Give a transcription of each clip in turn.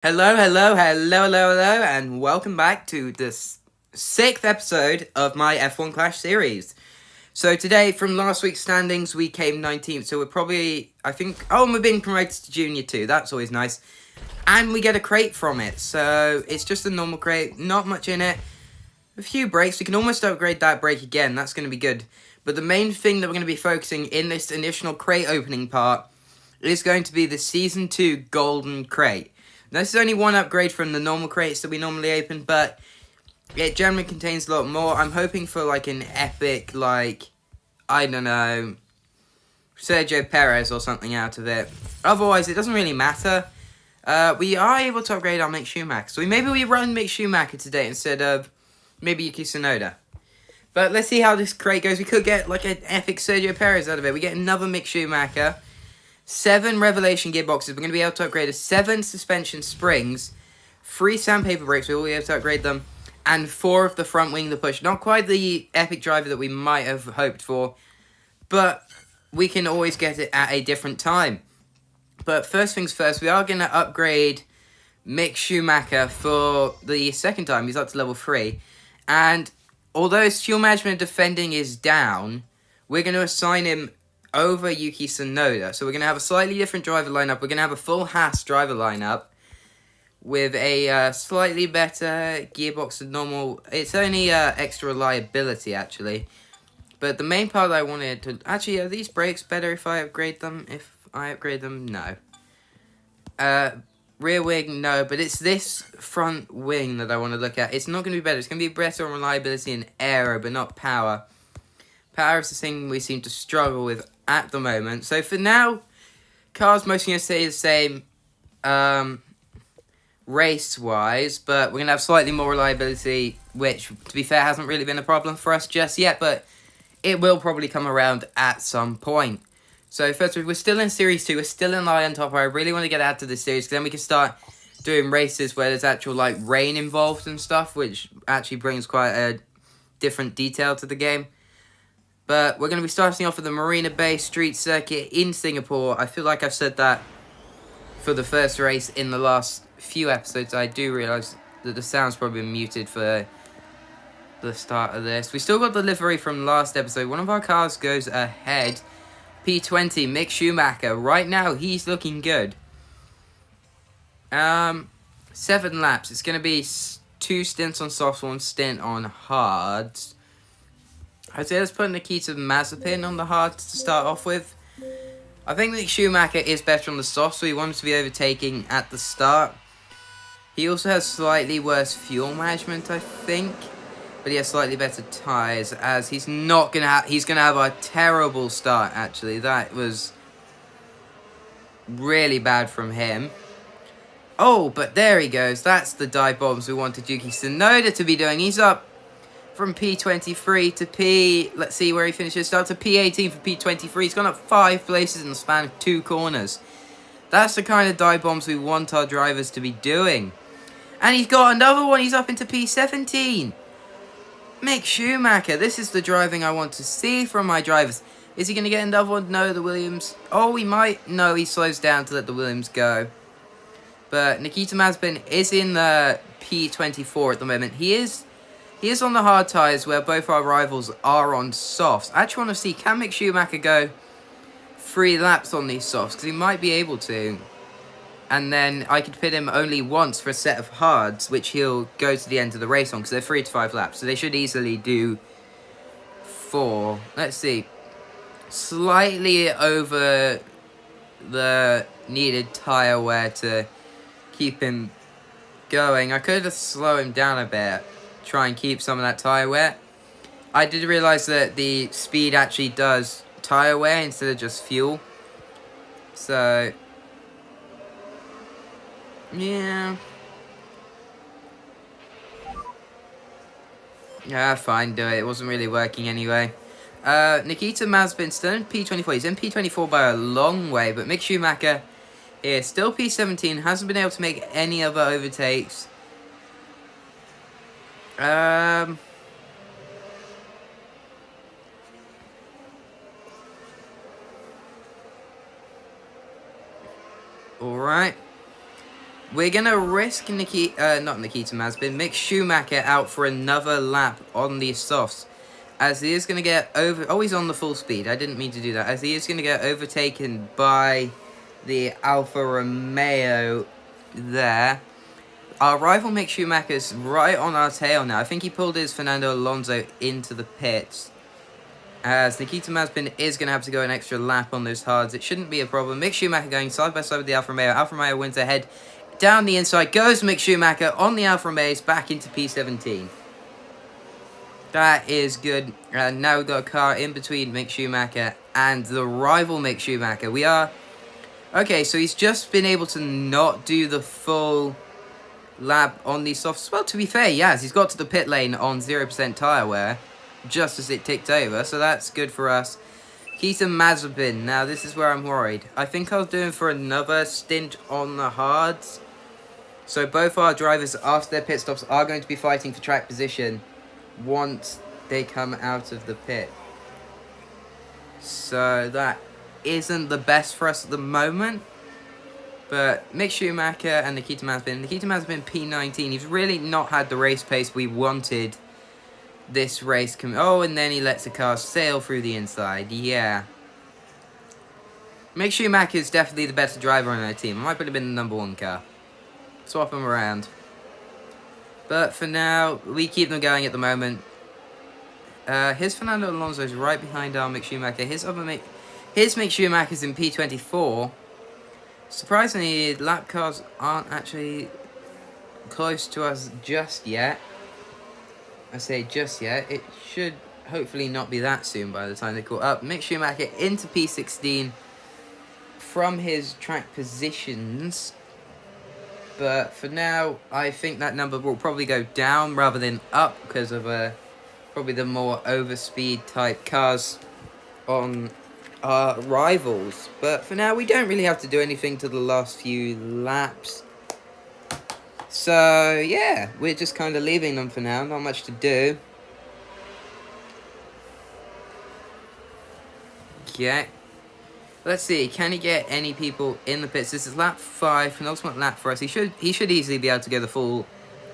Hello, and welcome back to this sixth episode of my F1 Clash series. So today, from last week's standings, we came 19th, so we're probably, and we're being promoted to Junior 2, that's always nice. And we get a crate from it, so it's just a normal crate, not much in it. A few breaks, we can almost upgrade that break again, that's going to be good. But the main thing that we're going to be focusing in this initial crate opening part is going to be the Season 2 Golden Crate. This is only one upgrade from the normal crates that we normally open, but it generally contains a lot more. I'm hoping for like an epic, I don't know, Sergio Perez or something out of it. Otherwise, it doesn't really matter. We are able to upgrade our Mick Schumacher, so maybe we run Mick Schumacher today instead of maybe Yuki Tsunoda. But let's see how this crate goes. We could get like an epic Sergio Perez out of it. We get another Mick Schumacher. 7 Revelation gearboxes. We're going to be able to upgrade 7 suspension springs, 3 sandpaper brakes. We will be able to upgrade them, and 4 of the front wing, the push. Not quite the epic driver that we might have hoped for, but we can always get it at a different time. But first things first, we are going to upgrade Mick Schumacher for the second time. He's up to level 3, and although his fuel management and defending is down, we're going to assign him over Yuki Tsunoda. So we're going to have a slightly different driver lineup. We're going to have a full Haas driver lineup with a slightly better gearbox than normal. It's only extra reliability, actually. But the main part I wanted to... Actually, are these brakes better if I upgrade them? If I upgrade them, no. Rear wing, no. But it's this front wing that I want to look at. It's not going to be better. It's going to be better on reliability and aero, but not power. Power is the thing we seem to struggle with at the moment. So for now, cars mostly going to stay the same race-wise, but we're going to have slightly more reliability, which, to be fair, hasn't really been a problem for us just yet, but it will probably come around at some point. So first, we're still in Series 2, we're still in Lion Top. I really want to get out to this series, because then we can start doing races where there's actual rain involved and stuff, which actually brings quite a different detail to the game. But we're going to be starting off with the Marina Bay Street Circuit in Singapore. I feel like I've said that for the first race in the last few episodes. I do realise that the sound's probably muted for the start of this. We still got the livery from last episode. One of our cars goes ahead. P20, Mick Schumacher. Right now, he's looking good. 7 laps. It's going to be 2 stints on softs, 1 stint on hards. I'd say let's put Nikita Mazepin on the hards to start off with. I think Mick Schumacher is better on the soft, so he wants to be overtaking at the start. He also has slightly worse fuel management, I think, but he has slightly better tyres, as he's not gonna have. He's gonna have a terrible start. Actually, that was really bad from him. Oh, but there he goes. That's the dive bombs we wanted Yuki Tsunoda to be doing. He's up from P23 to P... Let's see where he finishes. Start to P18 for P23. He's gone up 5 places in the span of 2 corners. That's the kind of dive bombs we want our drivers to be doing. And he's got another one. He's up into P17. Mick Schumacher. This is the driving I want to see from my drivers. Is he going to get another one? No, the Williams... Oh, he might. No, he slows down to let the Williams go. But Nikita Mazepin is in the P24 at the moment. He is on the hard tyres where both our rivals are on softs. I actually want to see, can Mick Schumacher go 3 laps on these softs? Because he might be able to. And then I could pit him only once for a set of hards, which he'll go to the end of the race on, because they're 3 to 5 laps. So they should easily do 4. Let's see. Slightly over the needed tyre wear to keep him going. I could just slow him down a bit. Try and keep some of that tyre wear. I did realise that the speed actually does tyre wear instead of just fuel. So, yeah. Yeah, fine, do it. It wasn't really working anyway. Nikita Mazepin still in P24. He's in P24 by a long way, but Mick Schumacher here still P17. Hasn't been able to make any other overtakes. Alright. we're going to risk Nikita Mazepin, Mick Schumacher out for another lap on the softs. As he is going to get he's on the full speed. I didn't mean to do that. As he is going to get overtaken by the Alfa Romeo there. Our rival Mick Schumacher's right on our tail now. I think he pulled his Fernando Alonso into the pits. As Nikita Mazepin is going to have to go an extra lap on those hards. It shouldn't be a problem. Mick Schumacher going side by side with the Alfa Romeo. Alfa Romeo wins ahead. Down the inside goes Mick Schumacher on the Alfa Romeos back into P17. That is good. And now we've got a car in between Mick Schumacher and the rival Mick Schumacher. We are... Okay, so he's just been able to not do the full lap on the softs. Well, to be fair, yes, he's got to the pit lane on 0% tyre wear just as it ticked over, so that's good for us. Nikita Mazepin. Now, this is where I'm worried. I think I was doing for another stint on the hards. So both our drivers, after their pit stops, are going to be fighting for track position once they come out of the pit. So that isn't the best for us at the moment. But Mick Schumacher and Nikita Mazepin. Nikita Mazepin P19. He's really not had the race pace we wanted this race. And then he lets the car sail through the inside. Yeah. Mick Schumacher is definitely the better driver on our team. I might put him in the number 1 car. Swap them around. But for now, we keep them going at the moment. His Fernando Alonso is right behind our Mick Schumacher. His Mick Schumacher's in P24. Surprisingly, lap cars aren't actually close to us just yet. I say just yet. It should hopefully not be that soon by the time they caught up. Mick Schumacher into P16 from his track positions. But for now, I think that number will probably go down rather than up because of probably the more overspeed type cars on our rivals. But for now, we don't really have to do anything to the last few laps. So, yeah, we're just kind of leaving them for now. Not much to do. Okay. Let's see, can he get any people in the pits? This is lap 5, penultimate lap for us. He should easily be able to go the full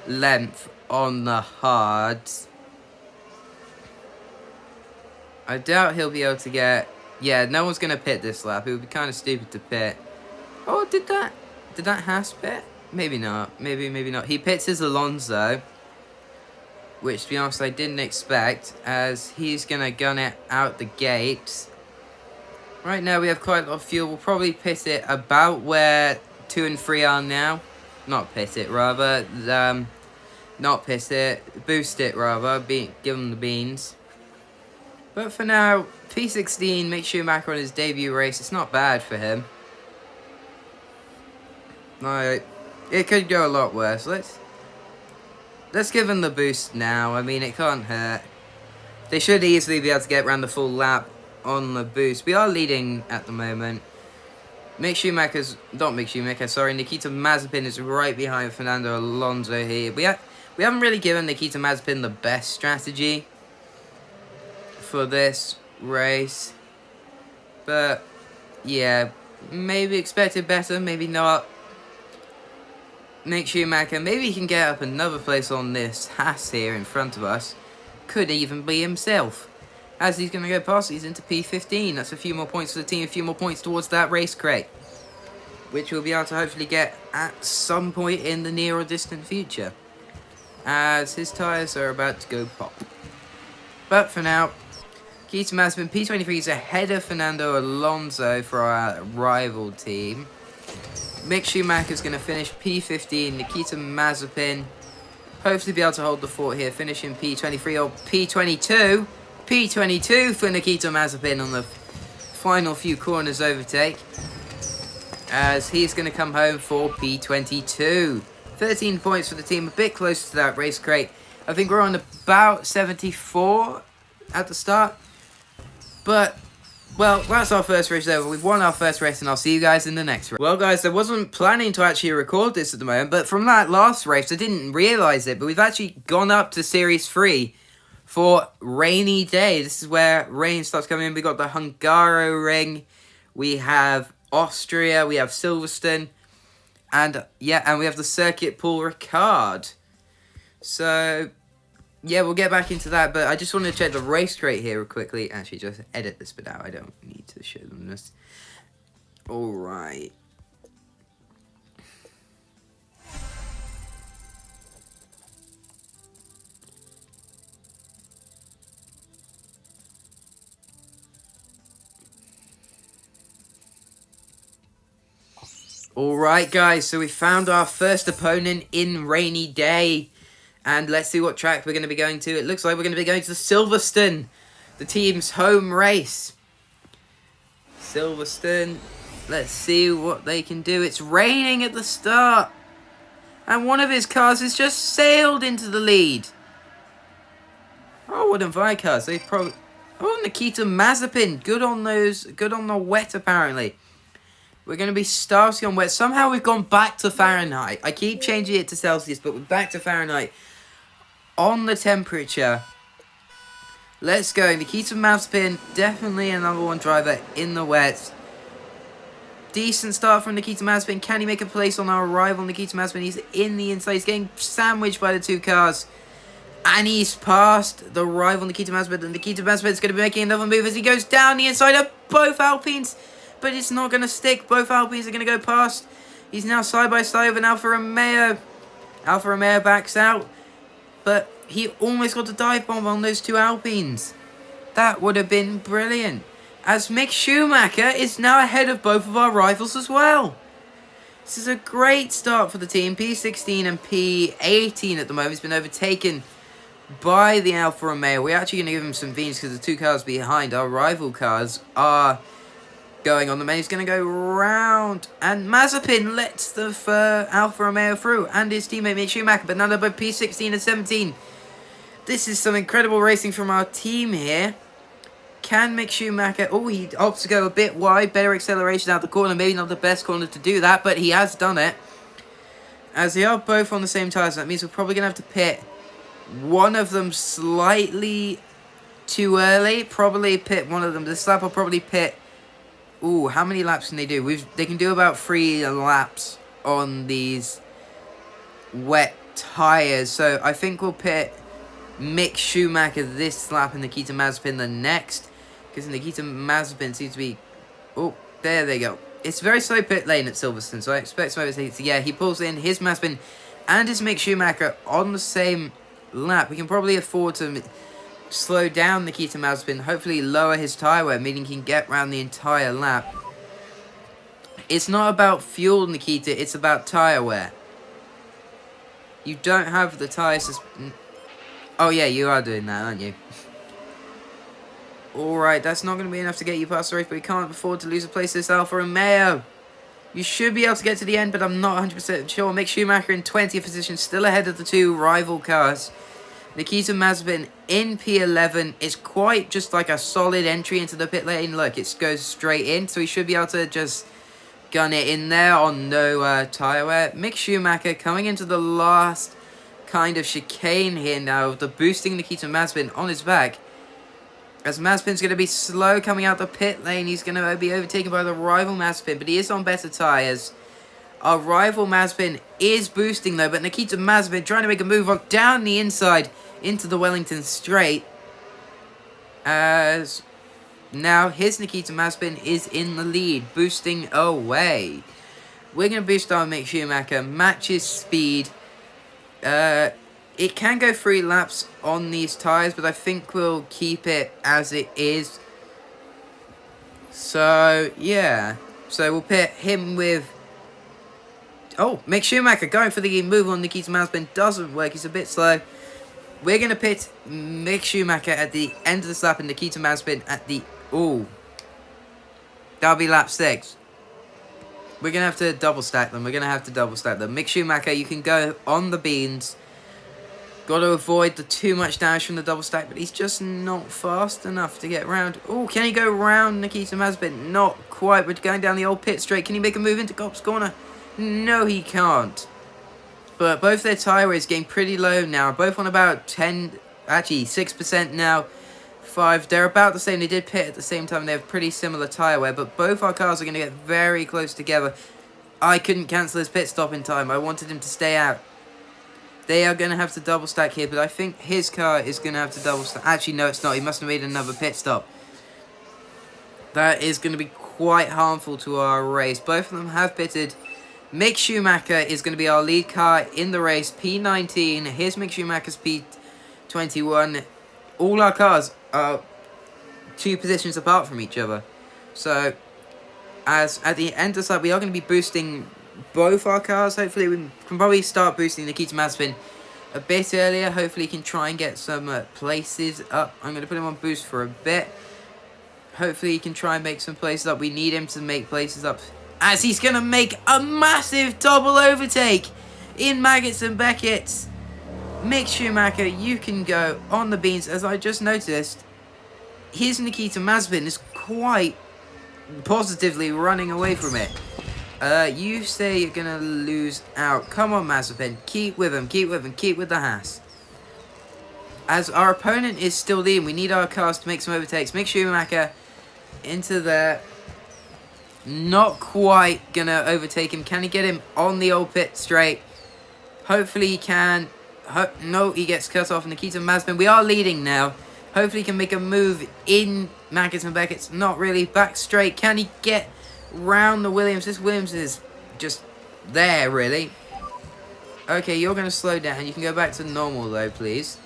length on the hards. I doubt he'll be able to get... Yeah, no one's going to pit this lap. It would be kind of stupid to pit. Oh, did that Haas pit? Maybe not. Maybe not. He pits his Alonso, which, to be honest, I didn't expect, as he's going to gun it out the gates. Right now, we have quite a lot of fuel. We'll probably pit it about where 2 and 3 are now. Not pit it, rather. Not pit it. Boost it, rather. Give them the beans. But for now, P16, Mick Schumacher on his debut race. It's not bad for him. Like, it could go a lot worse. Let's give him the boost now. I mean, it can't hurt. They should easily be able to get around the full lap on the boost. We are leading at the moment. Nikita Mazepin is right behind Fernando Alonso here. We haven't really given Nikita Mazepin the best strategy for this race. But, yeah, maybe expected better, maybe not. Mick Schumacher, maybe he can get up another place on this Haas here in front of us. Could even be himself. As he's going to go past, he's into P15. That's a few more points for the team, a few more points towards that race crate, which we'll be able to hopefully get at some point in the near or distant future, as his tyres are about to go pop. But for now, Nikita Mazepin, P23 is ahead of Fernando Alonso for our rival team. Mick Schumacher is going to finish P15. Nikita Mazepin hopefully be able to hold the fort here, finishing P23 or P22. P22 for Nikita Mazepin on the final few corners overtake, as he's going to come home for P22. 13 points for the team, a bit closer to that race crate. I think we're on about 74 at the start. But, well, that's our first race over. We've won our first race, and I'll see you guys in the next race. Well, guys, I wasn't planning to actually record this at the moment, but from that last race, I didn't realise it, but we've actually gone up to Series 3 for rainy day. This is where rain starts coming in. We got the Hungaroring, we have Austria, we have Silverstone, And yeah, and we have the circuit Paul Ricard. So yeah, we'll get back into that, but I just want to check the race crate here real quickly. Actually, just edit this bit out. I don't need to show them this. Alright. Alright guys, so we found our first opponent in Rainy Day. And let's see what track we're going to be going to. It looks like we're going to be going to Silverstone, the team's home race. Silverstone, let's see what they can do. It's raining at the start. And one of his cars has just sailed into the lead. Oh, Wooden Vicars, they've probably... Oh, Nikita Mazepin, good on those, good on the wet apparently. We're going to be starting on wet. Somehow we've gone back to Fahrenheit. I keep changing it to Celsius, but we're back to Fahrenheit. On the temperature. Let's go. Nikita Mazepin, definitely a #1 driver in the wet. Decent start from Nikita Mazepin. Can he make a place on our rival Nikita Mazepin? He's in the inside. He's getting sandwiched by the two cars. And he's passed the rival Nikita Mazepin. And Nikita Mazepin is going to be making another move as he goes down the inside of both Alpines. But it's not going to stick. Both Alpines are going to go past. He's now side by side with an Alfa Romeo. Alfa Romeo backs out. But he almost got a dive bomb on those two Alpines. That would have been brilliant. As Mick Schumacher is now ahead of both of our rivals as well. This is a great start for the team. P16 and P18 at the moment has been overtaken by the Alfa Romeo. We're actually going to give him some V's because the two cars behind our rival cars are going on the main. He's going to go round. And Mazepin lets the Alfa Romeo through. And his teammate Mick Schumacher. But now they're both P16 and 17. This is some incredible racing from our team here. Can Mick Schumacher... Oh, he opts to go a bit wide. Better acceleration out the corner. Maybe not the best corner to do that. But he has done it. As they are both on the same tyres. That means we're probably going to have to pit one of them slightly too early. Probably pit one of them. This lap will probably pit... Ooh, how many laps can they do? They can do about 3 laps on these wet tyres. So I think we'll pit Mick Schumacher this lap and Nikita Mazepin the next. Because Nikita Mazepin seems to be... Oh, there they go. It's a very slow pit lane at Silverstone. So I expect some overtakes. Yeah, he pulls in his Mazepin and his Mick Schumacher on the same lap. We can probably afford to slow down Nikita Mazepin, hopefully lower his tyre wear, meaning he can get around the entire lap. It's not about fuel, Nikita, it's about tyre wear. You don't have the tyres... Oh yeah, you are doing that, aren't you? Alright, that's not going to be enough to get you past the race, but we can't afford to lose a place to this Alfa Romeo. You should be able to get to the end, but I'm not 100% sure. Mick Schumacher in 20th position, still ahead of the two rival cars. Nikita Mazepin in P11 is quite just like a solid entry into the pit lane. Look, it goes straight in, so he should be able to just gun it in there on no tyre wear. Mick Schumacher coming into the last kind of chicane here now, the boosting Nikita Mazepin on his back. As Mazepin's going to be slow coming out the pit lane, he's going to be overtaken by the rival Mazepin, but he is on better tyres. Our rival Mazepin is boosting though, but Nikita Mazepin trying to make a move on down the inside into the Wellington Straight. As now his Nikita Mazepin is in the lead, boosting away. We're going to boost our Mick Schumacher, match his speed. It can go 3 laps on these tyres, but I think we'll keep it as it is. So, yeah. So we'll pit him with... Oh, Mick Schumacher going for the move on Nikita Mazepin. Doesn't work. He's a bit slow. We're going to pit Mick Schumacher at the end of this lap and Nikita Mazepin at the... Ooh. That'll be lap 6. We're going to have to double stack them. Mick Schumacher, you can go on the beans. Got to avoid the too much damage from the double stack, but he's just not fast enough to get around. Oh, can he go round Nikita Mazepin? Not quite, but going down the old pit straight. Can he make a move into Cop's corner? No, he can't. But both their tyre weights getting pretty low now. Both on about 6% now. 5. They're about the same. They did pit at the same time. They have pretty similar tyre wear, but both our cars are going to get very close together. I couldn't cancel his pit stop in time. I wanted him to stay out. They are going to have to double stack here, but I think his car is going to have to double stack. Actually, no, it's not. He must have made another pit stop. That is going to be quite harmful to our race. Both of them have pitted. Mick Schumacher is going to be our lead car in the race. P19. Here's Mick Schumacher's P21. All our cars are 2 positions apart from each other. So, as at the end of the start, we are going to be boosting both our cars. Hopefully, we can probably start boosting Nikita Mazepin a bit earlier. Hopefully, he can try and get some places up. I'm going to put him on boost for a bit. Hopefully, he can try and make some places up. We need him to make places up, as he's going to make a massive double overtake in Maggots and Beckett's. Mick Schumacher, you can go on the beans. As I just noticed, his Nikita Mazepin is quite positively running away from it. You say you're going to lose out. Come on, Mazepin. Keep with him. Keep with him. Keep with the Haas. As our opponent is still leading, we need our cars to make some overtakes. Mick Schumacher into there. Not quite going to overtake him. Can he get him on the old pit straight? Hopefully he can. No, he gets cut off. Nikita Mazepin. We are leading now. Hopefully he can make a move in Maggots and Beckett's. Not really. Back straight. Can he get round the Williams? This Williams is just there, really. Okay, you're going to slow down. You can go back to normal, though, please.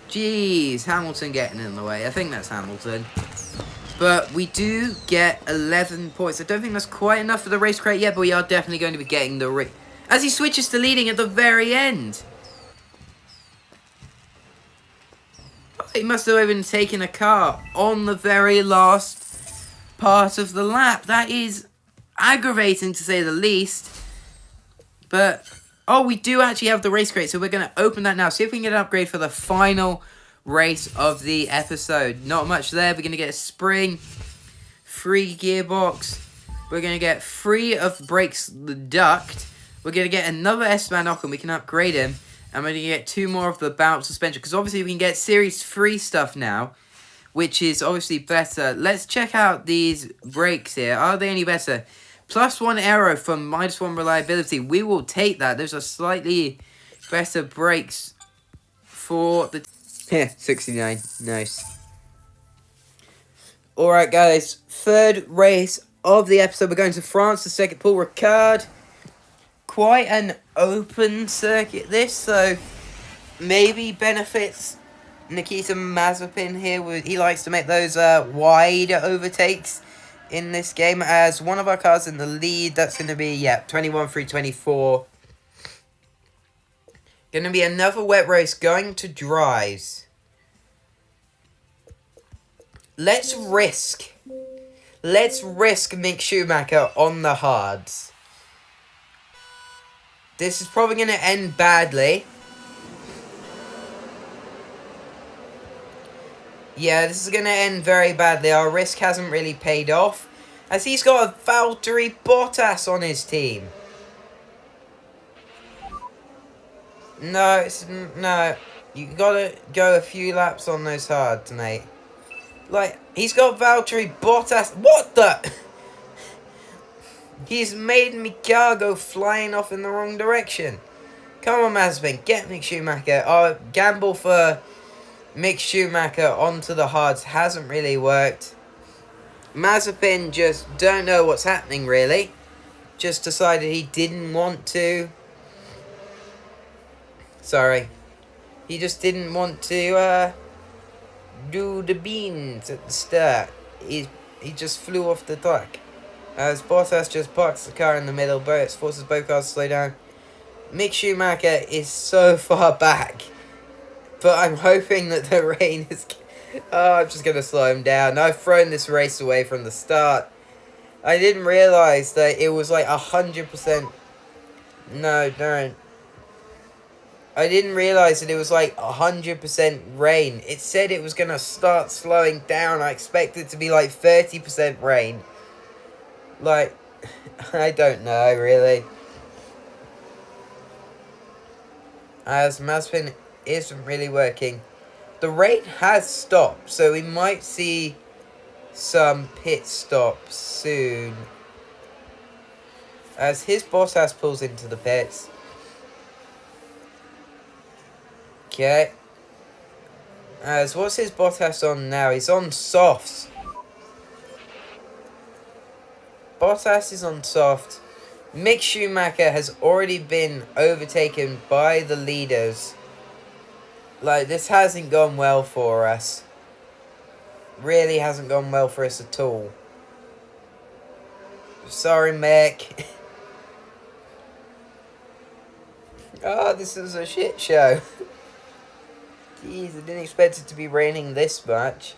Jeez, Hamilton getting in the way. I think that's Hamilton. But we do get 11 points. I don't think that's quite enough for the race crate yet, but we are definitely going to be getting the race. As he switches to leading at the very end. He must have even taken a car on the very last part of the lap. That is aggravating, to say the least. But, oh, we do actually have the race crate, so we're going to open that now. See if we can get an upgrade for the final race of the episode. Not much there. We're going to get a spring, free gearbox. We're going to get free of brakes duct. We're going to get another Esteban Ocon. We can upgrade him. And we're going to get 2 more of the bounce suspension. Because obviously we can get Series 3 stuff now. Which is obviously better. Let's check out these brakes here. Are they any better? +1 aero from -1 reliability. We will take that. Those are slightly better brakes for the... Here, 69. Nice. Alright, guys. 3rd race of the episode. We're going to France. The second Paul Ricard. Quite an open circuit, this. So, maybe benefits Nikita Mazepin here. He likes to make those wide overtakes in this game, as one of our cars in the lead. That's going to be, yeah, 21 through 24. Going to be another wet race going to dries. Let's risk Mick Schumacher on the hards. This is probably going to end badly. Yeah, this is going to end very badly. Our risk hasn't really paid off, as he's got a Valtteri Bottas on his team. No, no. You got to go a few laps on those hards, mate. Like, he's got Valtteri Bottas. What the... He's made me car go flying off in the wrong direction. Come on, Mazepin. Get Mick Schumacher. Our gamble for Mick Schumacher onto the hards hasn't really worked. Mazepin just don't know what's happening, really. Just decided he didn't want to. Sorry. He just didn't want to do the beans at the start. He just flew off the track. As Bottas just parks the car in the middle, forces both cars to slow down. Mick Schumacher is so far back. But I'm hoping that the rain is... Oh, I'm just going to slow him down. I've thrown this race away from the start. I didn't realise that it was like 100%... No, don't. I didn't realise that it was like 100% rain. It said it was going to start slowing down. I expected it to be like 30% rain. Like, I don't know, really. As Mazepin isn't really working. The rain has stopped, so we might see some pit stops soon. As his Bottas pulls into the pits. Okay. As what's his Bottas on now? He's on softs. Bottas is on soft. Mick Schumacher has already been overtaken by the leaders. Like, this hasn't gone well for us. Really hasn't gone well for us at all. Sorry, Mick. Oh, this is a shit show. Jeez, I didn't expect it to be raining this much.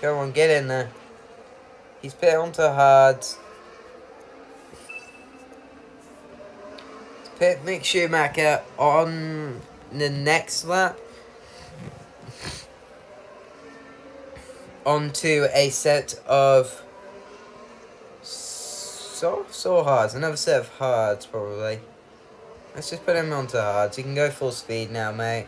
Come on, get in there. He's put onto hards. Put Mick Schumacher on the next lap. Onto a set of softs or hards? Another set of hards, probably. Let's just put him onto hards. You can go full speed now, mate.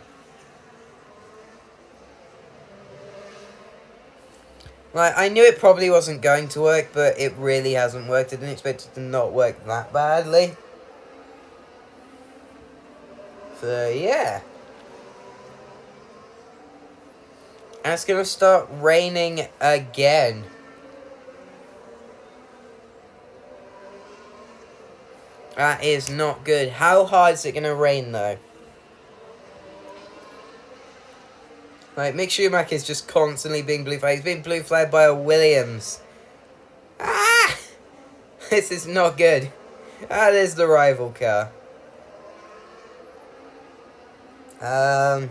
Like, I knew it probably wasn't going to work, but it really hasn't worked. I didn't expect it to not work that badly. So, yeah. And it's going to start raining again. That is not good. How hard is it going to rain, though? Like, Mick Schumacher is just constantly being blue flagged. He's being blue flagged by a Williams. Ah! This is not good. That is the rival car. Oh,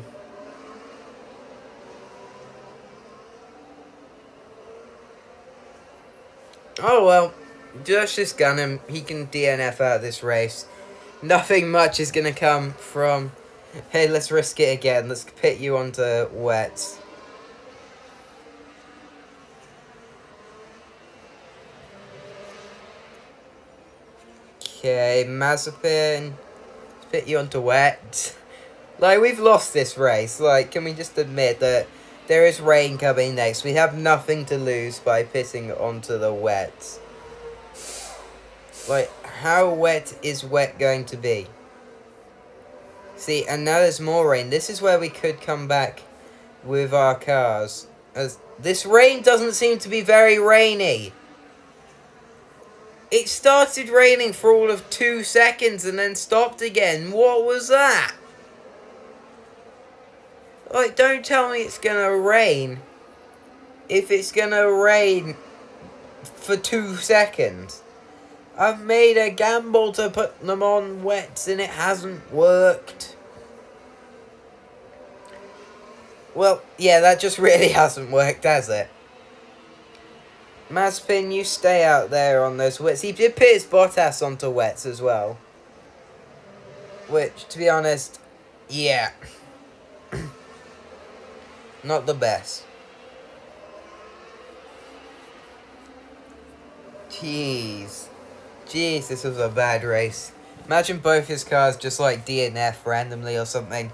well. Just gun him. He can DNF out of this race. Nothing much is going to come from... Hey, let's risk it again. Let's pit you onto wets. Okay, Mazepin. Let's pit you onto wets. Like, we've lost this race. Like, can we just admit that there is rain coming next? We have nothing to lose by pitting onto the wets. Like, how wet is wet going to be? See, and now there's more rain. This is where we could come back with our cars. As this rain doesn't seem to be very rainy. It started raining for all of 2 seconds and then stopped again. What was that? Like, don't tell me it's gonna rain. If it's gonna rain for 2 seconds. I've made a gamble to put them on wets and it hasn't worked. Well, yeah, that just really hasn't worked, has it? Mazepin, you stay out there on those wets. He did put his Bottas onto wets as well. Which, to be honest, yeah. Not the best. Jeez, this was a bad race. Imagine both his cars just like DNF randomly or something.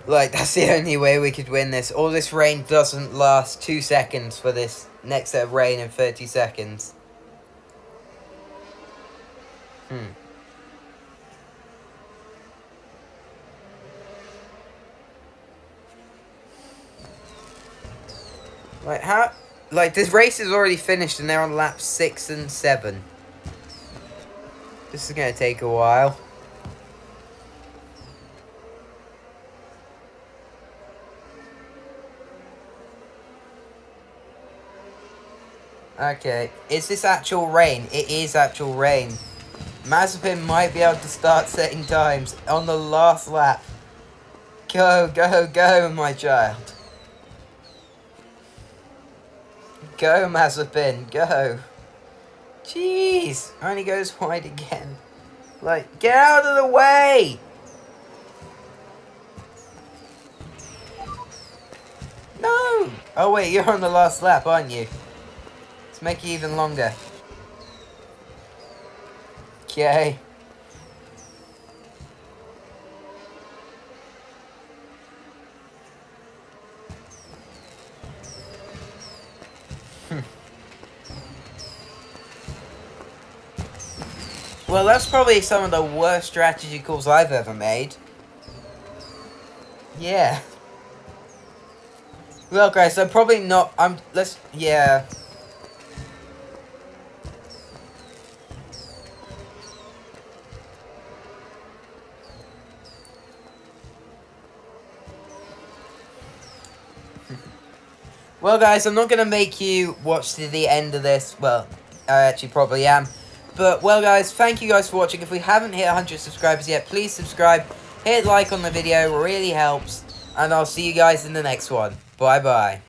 Like, that's the only way we could win this. All this rain doesn't last 2 seconds for this next set of rain in 30 seconds. Like, how... Like, this race is already finished and they're on laps 6 and 7. This is going to take a while. Okay, is this actual rain? It is actual rain. Mazepin might be able to start setting times on the last lap. Go, go, go, my child. Go, Mazepin, go. Jeez, only goes wide again. Like, get out of the way! No! Oh wait, you're on the last lap, aren't you? Let's make it even longer. Okay. Well, that's probably some of the worst strategy calls I've ever made. Yeah. Well, guys, I'm probably not... Yeah. Well, guys, I'm not going to make you watch to the end of this. Well, I actually probably am. But, well, guys, thank you guys for watching. If we haven't hit 100 subscribers yet, please subscribe. Hit like on the video. It really helps. And I'll see you guys in the next one. Bye-bye.